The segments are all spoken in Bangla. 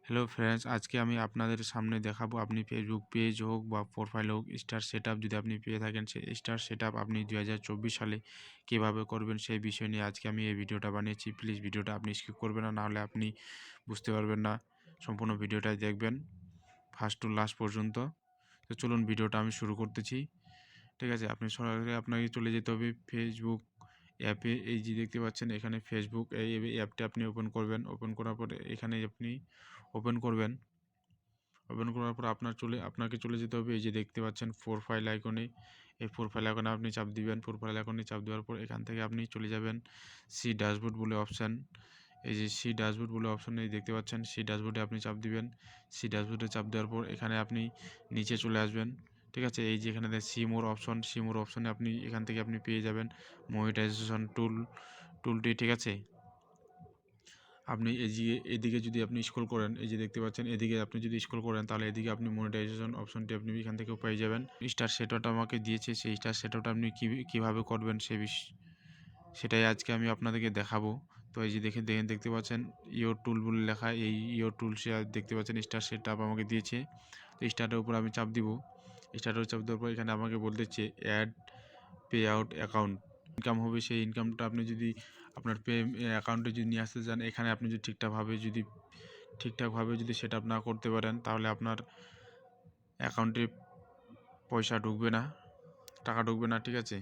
হ্যালো ফ্রেন্ডস, আজকে আমি আপনাদের সামনে দেখাবো আপনি ফেসবুক পেজ হোক বা প্রোফাইল হোক স্টার সেটআপ যদি আপনি পেয়ে থাকেন, সেই স্টার সেটআপ আপনি 2024 সালে কীভাবে করবেন সেই বিষয় নিয়ে আজকে আমি এই ভিডিওটা বানিয়েছি। প্লিজ ভিডিওটা আপনি স্কিপ করবেন না, নাহলে আপনি বুঝতে পারবেন না। সম্পূর্ণ ভিডিওটাই দেখবেন ফার্স্ট টু লাস্ট পর্যন্ত। তো চলুন ভিডিওটা আমি শুরু করতেছি। ঠিক আছে, আপনি সরাসরি আপনাকে চলে যেতে হবে ফেসবুক অ্যাপে। এই যে দেখতে পাচ্ছেন এখানে ফেসবুক, এই অ্যাপটা আপনি ওপেন করবেন। ওপেন করার পরে এখানে আপনি ওপেন করবেন। ওপেন করার পর আপনাকে চলে যেতে হবে এই যে দেখতে পাচ্ছেন প্রোফাইল আইকনে। এই প্রোফাইল আইকনে আপনি চাপ দিবেন। প্রোফাইল আইকনে চাপ দেওয়ার পর এখান থেকে আপনি চলে যাবেন সি ড্যাশবোর্ড বলে অপশান। এই যে সি ড্যাশবোর্ড বলে অপশান এই দেখতে পাচ্ছেন, সি ড্যাশবোর্ডে আপনি চাপ দিবেন। সি ড্যাশবোর্ডে চাপ দেওয়ার পর এখানে আপনি নিচে চলে আসবেন। ঠিক আছে, এই যে এখানে see more option, see more অপশনে আপনি এখান থেকে আপনি পেয়ে যাবেন মনিটাইজেশন টুলটি। ঠিক আছে, আপনি এদিকে যদি আপনি স্ক্রল করেন, এই যে দেখতে পাচ্ছেন এদিকে আপনি যদি স্ক্রল করেন তাহলে এদিকে আপনি মনিটাইজেশন অপশনটি আপনি এখান থেকেও পেয়ে যাবেন। স্টার সেটআপটা আমাকে দিয়েছে, সেই স্টার সেটআপটা আপনি কীভাবে করবেন সেটাই আজকে আমি আপনাদেরকে দেখাবো। তো এই যে দেখতে পাচ্ছেন ইওর টুল বলে লেখা, এই ইওর টুলসে দেখতে পাচ্ছেন স্টার সেটআপ আমাকে দিয়েছে। তো স্টার্টের উপর আমি চাপ দিব। স্টার্টের চাপ দেওয়ার পর এখানে আমাকে বলতেছে অ্যাড পে আউট অ্যাকাউন্ট। ইনকাম হবে, সেই ইনকামটা আপনি যদি আপনার অ্যাকাউন্টে যদি নিয়ে আসতে চান, এখানে আপনি যদি ঠিকঠাকভাবে যদি সেট আপ না করতে পারেন তাহলে আপনার অ্যাকাউন্টে পয়সা ঢুকবে না, টাকা ঢুকবে না। ঠিক আছে,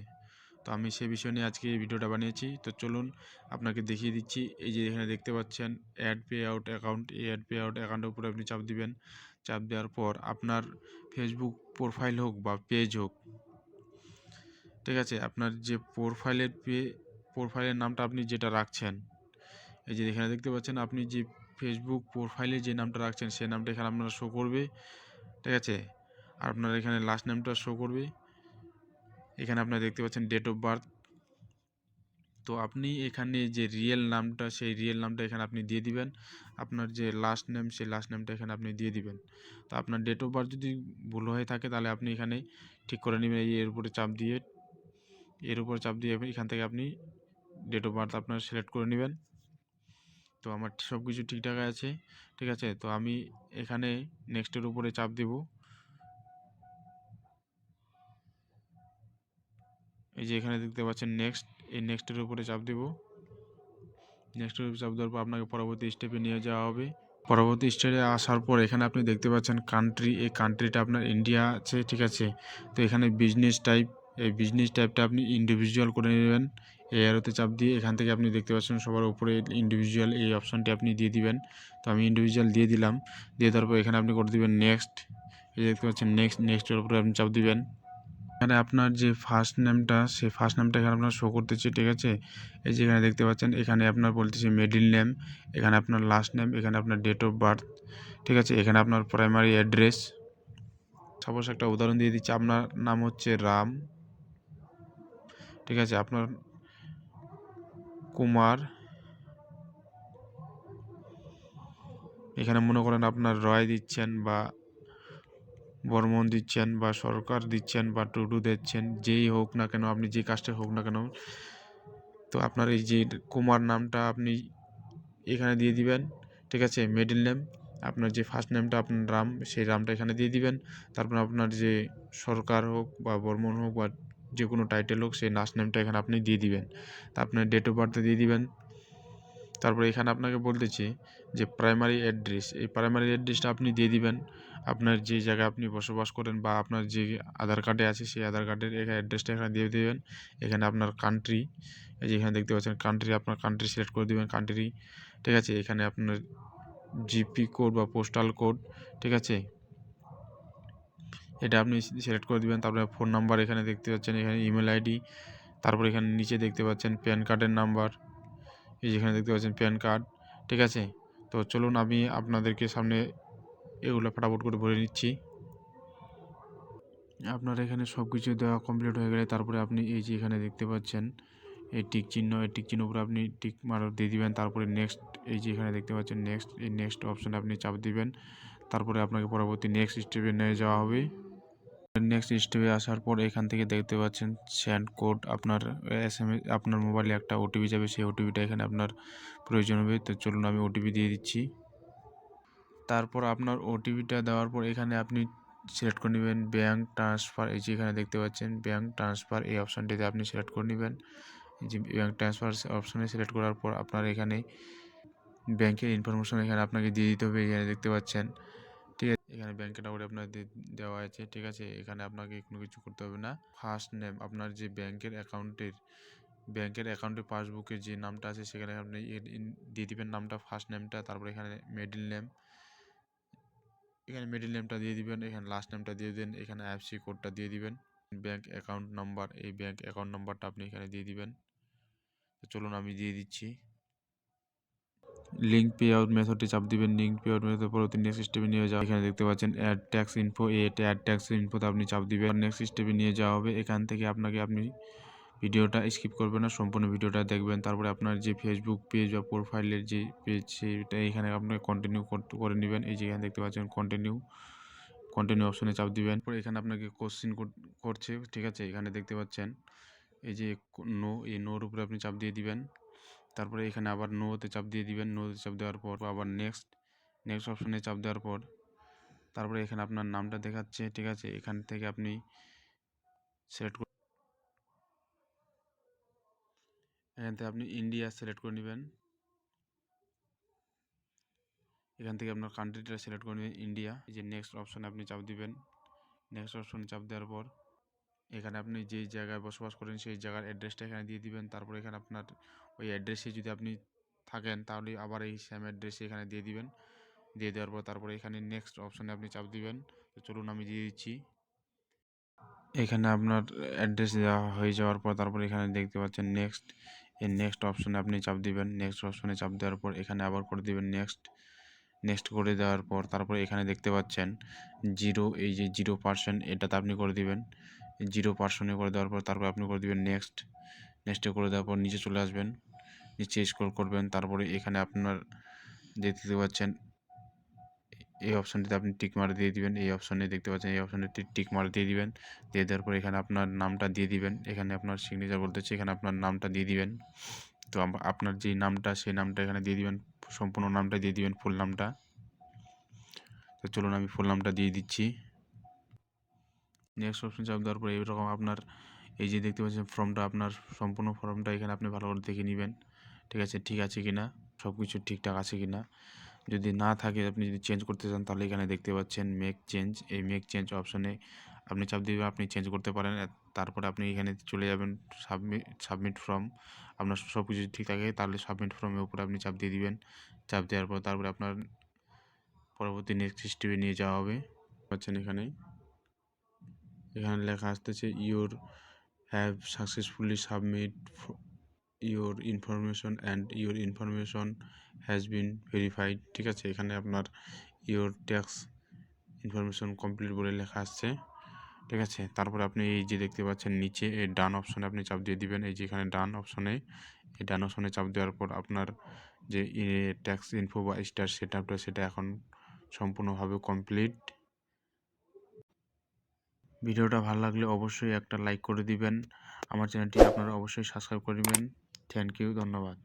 তো আমি সে বিষয় নিয়ে আজকে এই ভিডিওটা বানিয়েছি। তো চলুন আপনাকে দেখিয়ে দিচ্ছি। এই যে এখানে দেখতে পাচ্ছেন অ্যাড পে আউট অ্যাকাউন্ট, এই অ্যাড পে আউট অ্যাকাউন্টের উপরে আপনি চাপ দিবেন। চাপ দেওয়ার পর আপনার ফেসবুক প্রোফাইল হোক বা পেজ হোক, ঠিক আছে, আপনার যে প্রোফাইলের নামটা আপনি যেটা রাখছেন, এই যে এখানে দেখতে পাচ্ছেন আপনি যে ফেসবুক প্রোফাইলে যে নামটা রাখছেন সেই নামটা এখানে আপনার শো করবে। ঠিক আছে, আর আপনার এখানে লাস্ট নেমটা শো করবে। এখানে আপনারা দেখতে পাচ্ছেন ডেট অফ বার্থ। তো আপনি এখানে যে রিয়েল নামটা, সেই রিয়েল নামটা এখানে আপনি দিয়ে দিবেন। আপনার যে লাস্ট নেম, সেই লাস্ট নেমটা এখানে আপনি দিয়ে দিবেন। তো আপনার ডেট অফ বার্থ যদি ভুল হয়ে থাকে তাহলে আপনি এখানে ঠিক করে নেবেন। এর উপরে চাপ দিয়ে এখান থেকে আপনি ডেট অফ বার্থ আপনার সিলেক্ট করে নেবেন। তো আমার সব কিছু ঠিকঠাক আছে। ঠিক আছে, তো আমি এখানে নেক্সটের উপরে চাপ দেব। এই যে এখানে দেখতে পাচ্ছেন নেক্সট, এই নেক্সটের উপরে চাপ দেব। নেক্সটের উপরে চাপ দেওয়ার পর আপনাকে পরবর্তী স্টেপে নিয়ে যাওয়া হবে। পরবর্তী স্টেপে আসার পর এখানে আপনি দেখতে পাচ্ছেন কান্ট্রি, এই কান্ট্রিটা আপনার ইন্ডিয়া আছে। ঠিক আছে, তো এখানে বিজনেস টাইপ, এই বিজনেস টাইপটা আপনি ইন্ডিভিজুয়াল করে নেবেন। এই অ্যারোতে চাপ দিয়ে এখান থেকে আপনি দেখতে পাচ্ছেন সবার উপরে ইন্ডিভিজুয়াল, এই অপশানটি আপনি দিয়ে দিবেন। তো আমি ইন্ডিভিজুয়াল দিয়ে দিলাম। দিয়ে দেওয়ার পর এখানে আপনি করে দিবেন নেক্সট। এই দেখতে পাচ্ছেন নেক্সটের উপরে আপনি চাপ দিবেন। এখানে আপনার যে ফার্স্ট নেমটা, সেই ফার্স্ট নেমটা এখানে আপনার শো করতেছে। ঠিক আছে, এই যে এখানে দেখতে পাচ্ছেন এখানে আপনার বলতেছে মিডল নেম, এখানে আপনার লাস্ট নেম, এখানে আপনার ডেট অফ বার্থ। ঠিক আছে, এখানে আপনার প্রাইমারি অ্যাড্রেস। সাপোজ একটা উদাহরণ দিয়ে দিচ্ছি, আপনার নাম হচ্ছে রাম। ঠিক আছে, আপনার কুমার, এখানে মনে করেন আপনার রয় দিচ্ছেন বা বর্মন দিচ্ছেন বা সরকার দিচ্ছেন বা টুডু দিচ্ছেন, যেই হোক না কেন, আপনি যে কাজটা হোক না কেন, তো আপনার এই যে কুমার নামটা আপনি এখানে দিয়ে দিবেন। ঠিক আছে, মিডল নেম, আপনার যে ফার্স্ট নেমটা আপনার রাম, সেই রামটা এখানে দিয়ে দিবেন। তারপর আপনার যে সরকার হোক বা বর্মন হোক বা যে কোনো টাইটেল হোক, সেই লাস্ট নেমটা এখানে আপনি দিয়ে দিবেন। তা আপনার ডেট অফ বার্থ দিয়ে দিবেন। তারপরে এখানে আপনাকে বলতেছি যে প্রাইমারি অ্যাড্রেস, এই প্রাইমারি অ্যাড্রেসটা আপনি দিয়ে দিবেন। আপনার যে জায়গায় আপনি বসবাস করেন বা আপনার যে আধার কার্ডে আছে সেই আধার কার্ডের অ্যাড্রেসটা এখানে দিয়ে দেবেন। এখানে আপনার কান্ট্রি, এই যে এখানে দেখতে পাচ্ছেন কান্ট্রি, আপনার কান্ট্রি সিলেক্ট করে দেবেন কান্ট্রি। ঠিক আছে, এখানে আপনার জিপি কোড বা পোস্টাল কোড, ঠিক আছে, এটা আপনি সিলেক্ট করে দেবেন। তারপরে ফোন নাম্বার এখানে দেখতে পাচ্ছেন, এখানে ইমেল আইডি, তারপর এখানে নিচে দেখতে পাচ্ছেন প্যান কার্ডের নাম্বার, এই যেখানে দেখতে পাচ্ছেন প্যান কার্ড। ঠিক আছে, তো চলুন আমি আপনাদেরকে সামনে এগুলো ফটাফট করে ভরে নিচ্ছি। আপনার এখানে সব কিছু দেওয়া কমপ্লিট হয়ে গেলে তারপরে আপনি এই যে এখানে দেখতে পাচ্ছেন এই টিক চিহ্ন, এই টিক চিহ্ন উপরে আপনি টিক মার দিয়ে দিবেন। তারপরে নেক্সট, এই যে এখানে দেখতে পাচ্ছেন নেক্সট, এই নেক্সট অপশানে আপনি চাপ দিবেন। তারপরে আপনাকে পরবর্তী নেক্সট স্টেপে নিয়ে যাওয়া হবে। নেক্সট স্টেপে আসার পর এখান থেকে দেখতে পাচ্ছেন সেন্ড কোড, আপনার SMS, আপনার মোবাইলে একটা ওটিপি যাবে, সেই ওটিপিটা এখানে আপনার প্রয়োজন হবে। তো চলুন আমি ওটিপি দিয়ে দিচ্ছি। তারপর আপনার ওটিপিটা দেওয়ার পর এখানে আপনি সিলেক্ট করে নেবেন ব্যাঙ্ক ট্রান্সফার। এই যে এখানে দেখতে পাচ্ছেন ব্যাঙ্ক ট্রান্সফার, এই অপশানটিতে আপনি সিলেক্ট করে নেবেন। এই যে ব্যাঙ্ক ট্রান্সফার অপশানে সিলেক্ট করার পর আপনার এখানে ব্যাংকের ইনফরমেশন এখানে আপনাকে দিয়ে দিতে হবে। এখানে দেখতে পাচ্ছেন, ঠিক আছে, এখানে ব্যাংকের নাম্বার আপনার দেওয়া আছে, ঠিক আছে। এখানে আপনাকে কোনো কিছু করতে হবে না। ফার্স্ট নেম আপনার যে ব্যাংকের অ্যাকাউন্টের পাসবুকের যে নামটা আছে সেখানে আপনি দিয়ে দিবেন নামটা, ফার্স্ট নেমটা। তারপর এখানে মিডল নেমটা দিয়ে দিবেন। এখানে লাস্ট নেমটা দিয়ে দেন। এখানে আইএফএসসি কোডটা দিয়ে দিবেন। ব্যাংক অ্যাকাউন্ট নাম্বার, এই ব্যাংক অ্যাকাউন্ট নাম্বারটা আপনি এখানে দিয়ে দিবেন। তো চলুন আমি দিয়ে দিচ্ছি। লিঙ্ক পে আউট মেথডটি চাপ দিবেন। লিঙ্ক পে আউট মেথড পরবর্তী নেক্সট স্টেপে নিয়ে যাওয়া। এখানে দেখতে পাচ্ছেন add tax info, add tax ইনফোতে আপনি চাপ দিবেন। নেক্সট স্টেপে নিয়ে যাওয়া হবে। এখান থেকে আপনি ভিডিওটা স্কিপ করবেন না, সম্পূর্ণ ভিডিওটা দেখবেন। তারপরে আপনার যে ফেসবুক পেজ বা প্রোফাইলের যে পেজ সেটা এখানে আপনাকে কন্টিনিউ করে নেবেন। এই যে এখানে দেখতে পাচ্ছেন কন্টিনিউ অপশনে চাপ দিবেন। পরে এখানে আপনাকে কোশ্চিন করছে, ঠিক আছে। এখানে দেখতে পাচ্ছেন এই যে এই নোর উপরে আপনি চাপ দিয়ে দিবেন। তারপরে এখানে আবার নোতে চাপ দিয়ে দিবেন। নোতে চাপ দেওয়ার পর আবার নেক্সট অপশনে চাপ দেওয়ার পর তারপরে এখানে আপনার নামটা দেখাচ্ছে, ঠিক আছে। এখান থেকে আপনি সিলেক্ট এখান থেকে আপনি ইন্ডিয়া সিলেক্ট করে নেবেন। এখান থেকে আপনার কান্ট্রিটা সিলেক্ট করে নেবেন ইন্ডিয়া। এই যে নেক্সট অপশনে আপনি চাপ দিবেন। নেক্সট অপশনে চাপ দেওয়ার পর এখানে আপনি যেই জায়গায় বসবাস করেন সেই জায়গার অ্যাড্রেসটা এখানে দিয়ে দিবেন। তারপর এখানে আপনার ওই অ্যাড্রেসে যদি আপনি থাকেন তাহলে আবার এই সেম অ্যাড্রেসে এখানে দিয়ে দিবেন। দিয়ে দেওয়ার পর তারপরে এখানে নেক্সট অপশনে আপনি চাপ দিবেন। তো চলুন আমি দিয়ে দিচ্ছি। এখানে আপনার অ্যাড্রেস দেওয়া হয়ে যাওয়ার পর তারপর এখানে দেখতে পাচ্ছেন নেক্সট, এই নেক্সট অপশনে আপনি চাপ দিবেন। নেক্সট অপশনে চাপ দেওয়ার পর এখানে আবার করে দিবেন নেক্সট করে দেওয়ার পর তারপরে এখানে দেখতে পাচ্ছেন এই যে 0% এটাতে আপনি করে দিবেন। 0% করে দেওয়ার পর তারপর আপনি করে দিবেন নেক্সটে করে দেওয়ার পর নিচে চলে আসবেন, নিচে স্ক্রল করবেন। তারপরে এখানে আপনার দেখতে পাচ্ছেন এই অপশানটিতে আপনি টিক মার দিয়ে দিবেন। এই অপশানে দেখতে পাচ্ছেন এই অপশানে টিক মার দিয়ে দিবেন। দিয়ে দেওয়ার পর এখানে আপনার নামটা দিয়ে দিবেন। এখানে আপনার সিগনেচার বলতেছে, এখানে আপনার নামটা দিয়ে দিবেন। তো আপনার যে নামটা সেই নামটা এখানে দিয়ে দিবেন, সম্পূর্ণ নামটা দিয়ে দিবেন, ফুল নামটা। তো চলুন আমি ফুল নামটা দিয়ে দিচ্ছি। নেক্সট অপশন চাপ দেওয়ার পর এইরকম আপনার এই যে দেখতে পাচ্ছেন ফর্মটা, আপনার সম্পূর্ণ ফর্মটা এখানে আপনি ভালো করে দেখে নেবেন, ঠিক আছে, ঠিক আছে কিনা, সব কিছু ঠিকঠাক আছে কিনা। যদি না থাকে, আপনি যদি চেঞ্জ করতে চান তাহলে এখানে দেখতে পাচ্ছেন মেক চেঞ্জ, এই মেক চেঞ্জ অপশনে আপনি চাপ দিবেন, আপনি চেঞ্জ করতে পারেন। তারপরে আপনি এখানে চলে যাবেন সাবমিট ফর্ম। আপনার সব কিছু ঠিক থাকে তাহলে সাবমিট ফর্মের উপরে আপনি চাপ দিয়ে দিবেন। চাপ দেওয়ার পর তারপরে আপনার পরবর্তী নেক্সট স্টেপে নিয়ে যাওয়া হবে। পাচ্ছেন এখানে লেখা আসতেছে your have successfully submit your information and your information has been verified, ঠিক আছে। এখানে আপনার ইউর ট্যাক্স ইনফরমেশন কমপ্লিট বলে লেখা আসছে, ঠিক আছে। তারপরে আপনি এই যে দেখতে পাচ্ছেন নিচে এই ডান অপশনে আপনি চাপ দিয়ে দিবেন। এই যে এখানে ডান অপশনে চাপ দেওয়ার পর আপনার যে ট্যাক্স ইনফো বা স্টার সেটআপটা সেটা এখন সম্পূর্ণভাবে কমপ্লিট। ভিডিওটা ভালো লাগলে অবশ্যই একটা লাইক করে দিবেন। আমার চ্যানেলটি আপনারা অবশ্যই সাবস্ক্রাইব করে দিবেন। থ্যাংক ইউ, ধন্যবাদ।